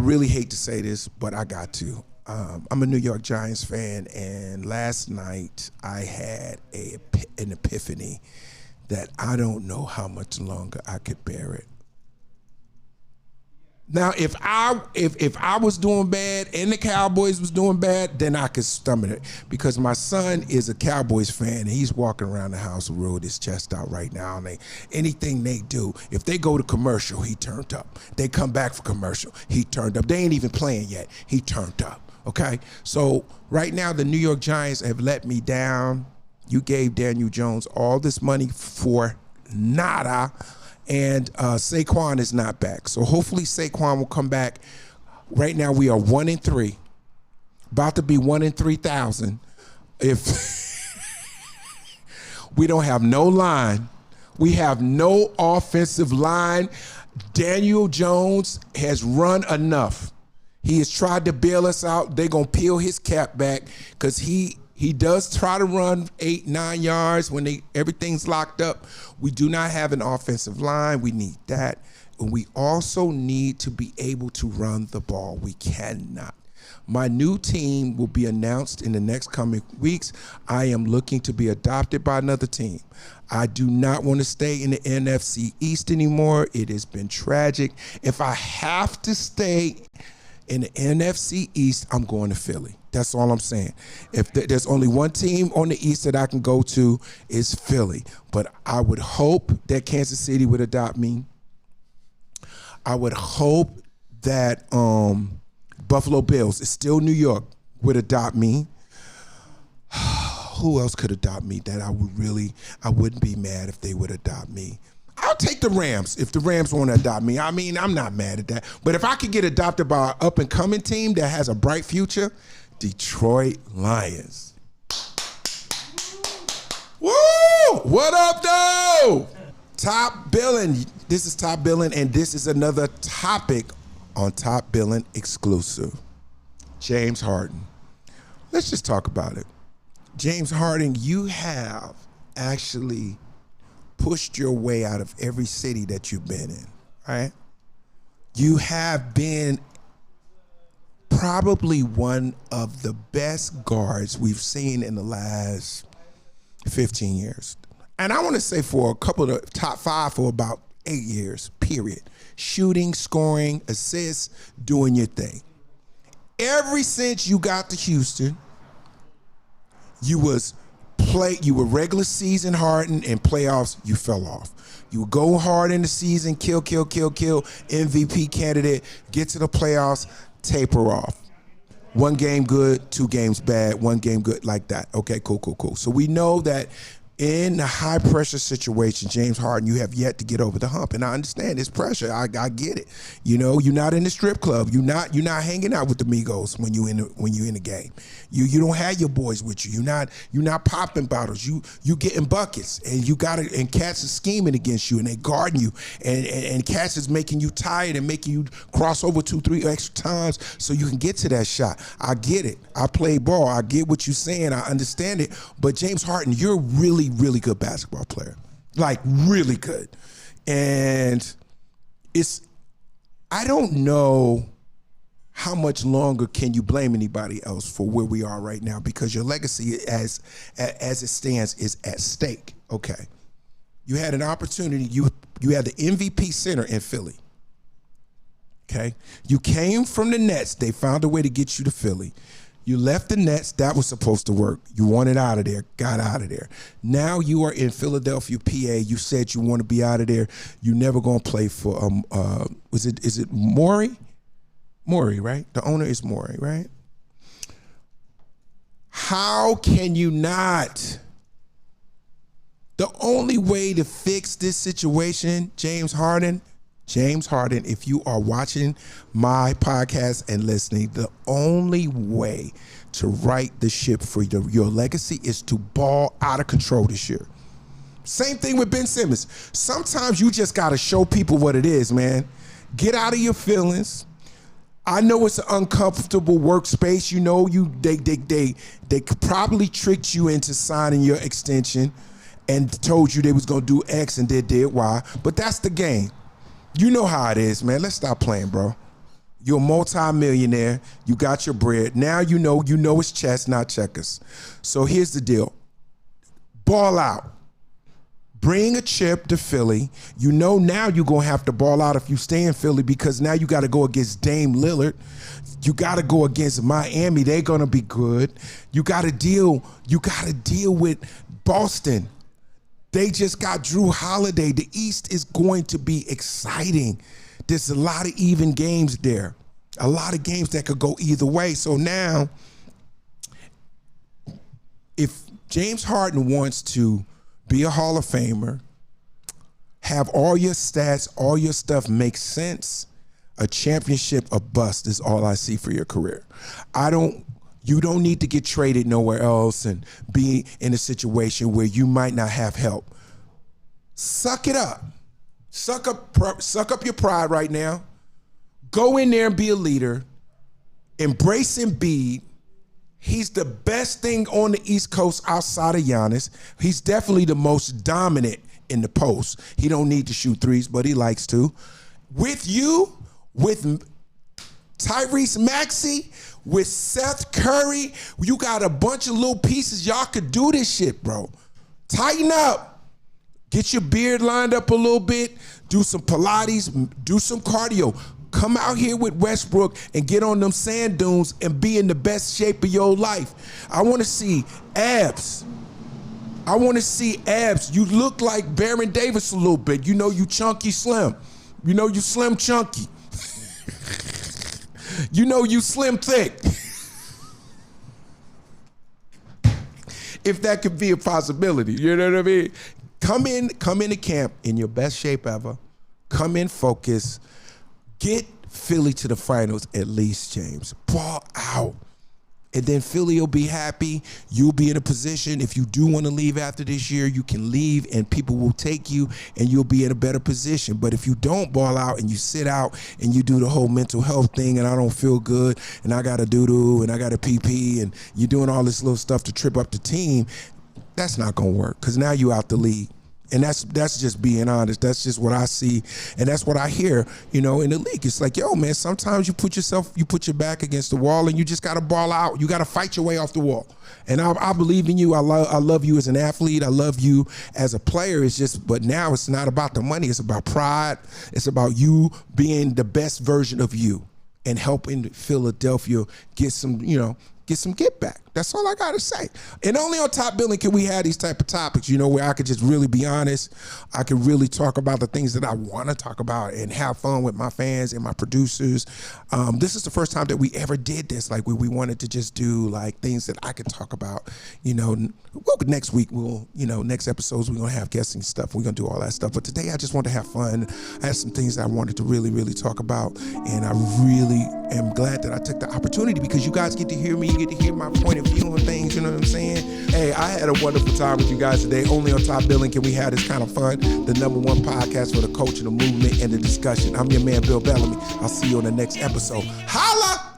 really hate to say this, but I got to. I'm a New York Giants fan, and last night I had an epiphany that I don't know how much longer I could bear it. Now, if I was doing bad and the Cowboys was doing bad, then I could stomach it, because my son is a Cowboys fan and he's walking around the house with his chest out right now. And anything they do, if they go to commercial, he turned up. They come back for commercial, he turned up. They ain't even playing yet, he turned up. Okay, so right now the New York Giants have let me down. You gave Daniel Jones all this money for nada. And Saquon is not back. So hopefully Saquon will come back. Right now we are 1-3, about to be 1 in 3,000. If we don't have no line, we have no offensive line. Daniel Jones has run enough. He has tried to bail us out. They're going to peel his cap back, because he does try to run 8-9 yards when everything's locked up. We do not have an offensive line. We need that. And we also need to be able to run the ball. We cannot. My new team will be announced in the next coming weeks. I am looking to be adopted by another team. I do not want to stay in the NFC East anymore. It has been tragic. If I have to stay in the NFC East, I'm going to Philly. That's all I'm saying. If there's only one team on the East that I can go to, is Philly. But I would hope that Kansas City would adopt me. I would hope that Buffalo Bills, it's still New York, would adopt me. Who else could adopt me that I wouldn't be mad if they would adopt me? I'll take the Rams if the Rams want to adopt me. I mean, I'm not mad at that. But if I could get adopted by an up-and-coming team that has a bright future, Detroit Lions. Woo! What up, though? Top Billin. This is Top Billin, and this is another topic on Top Billin exclusive. James Harden. Let's just talk about it. James Harden, you have actually pushed your way out of every city that you've been in, right? You have been probably one of the best guards we've seen in the last 15 years. And I want to say for a couple of the top 5 for about 8 years, period. Shooting, scoring, assists, doing your thing. Ever since you got to Houston, you were regular season Harden, and playoffs, you fell off. You would go hard in the season, kill, MVP candidate, get to the playoffs, taper off. 1 game good, 2 games bad, 1 game good, like that. Okay, cool. So we know that in the high-pressure situation, James Harden, you have yet to get over the hump. And I understand this pressure. I get it. You know, you're not in the strip club. You're not hanging out with the Migos when you in the game. You don't have your boys with you. You're not popping bottles. You getting buckets, and Katz is scheming against you, and they guarding you, and Katz is making you tired and making you cross over 2-3 extra times so you can get to that shot. I get it. I play ball. I get what you're saying. I understand it. But James Harden, you're really good basketball player, like really good. And I don't know how much longer can you blame anybody else for where we are right now, because your legacy as it stands is at stake. Okay. You had an opportunity. You had the MVP center in Philly. Okay. You came from the Nets. They found a way to get you to Philly. You left the Nets. That was supposed to work. You wanted out of there, got out of there. Now you are in Philadelphia, PA. You said you want to be out of there. You never going to play for, is it Morey? Morey, right? The owner is Morey, right? How can you not? The only way to fix this situation, James Harden, if you are watching my podcast and listening, the only way to right the ship for your legacy is to ball out of control this year. Same thing with Ben Simmons. Sometimes you just got to show people what it is, man. Get out of your feelings. I know it's an uncomfortable workspace. You know, they probably tricked you into signing your extension and told you they was going to do X and they did Y. But that's the game. You know how it is, man. Let's stop playing, bro. You're a multi-millionaire. You got your bread. Now you know it's chess, not checkers. So here's the deal. Ball out. Bring a chip to Philly. You know now you're going to have to ball out if you stay in Philly because now you got to go against Dame Lillard. You got to go against Miami. They're going to be good. You got to deal with Boston. They just got Drew Holiday. The East is going to be exciting. There's a lot of even games there. A lot of games that could go either way. So now, if James Harden wants to be a Hall of Famer, have all your stats, all your stuff make sense, a championship or bust is all I see for your career. You don't need to get traded nowhere else and be in a situation where you might not have help. Suck it up. Suck up your pride right now. Go in there and be a leader. Embrace Embiid. He's the best thing on the East Coast outside of Giannis. He's definitely the most dominant in the post. He don't need to shoot threes, but he likes to. With you, with Tyrese Maxey, with Seth Curry, you got a bunch of little pieces. Y'all could do this shit, bro. Tighten up. Get your beard lined up a little bit. Do some Pilates. Do some cardio. Come out here with Westbrook and get on them sand dunes and be in the best shape of your life. I want to see abs. I want to see abs. You look like Baron Davis a little bit. You know you chunky slim. You know you slim chunky. You know you slim thick. If that could be a possibility, you know what I mean? Come into camp in your best shape ever. Come in focused. Get Philly to the finals at least, James. Ball out. And then Philly will be happy. You'll be in a position, if you do want to leave after this year, you can leave and people will take you and you'll be in a better position. But if you don't ball out and you sit out and you do the whole mental health thing and I don't feel good and I got a doo-doo and I got a pee-pee and you're doing all this little stuff to trip up the team, that's not going to work because now you out the league. And that's just being honest. That's just what I see. And that's what I hear, in the league. It's like, yo, man, sometimes you put your back against the wall and you just got to ball out. You got to fight your way off the wall. And I believe in you. I love you as an athlete. I love you as a player. But now it's not about the money. It's about pride. It's about you being the best version of you and helping Philadelphia get some get back. That's all I got to say. And only on Top Billin can we have these type of topics, where I could just really be honest. I could really talk about the things that I want to talk about and have fun with my fans and my producers. This is the first time that we ever did this. Like we wanted to just do like things that I could talk about. Next week next episodes we're gonna have guesting stuff. We're gonna do all that stuff. But today I just want to have fun. I had some things that I wanted to really, really talk about, and I really am glad that I took the opportunity because you guys get to hear me. You get to hear my point of view on things. You know what I'm saying? Hey, I had a wonderful time with you guys today. Only on Top Billin can we have this kind of fun. The #1 podcast for the culture, the movement, and the discussion. I'm your man, Bill Bellamy. I'll see you on the next episode. Holla!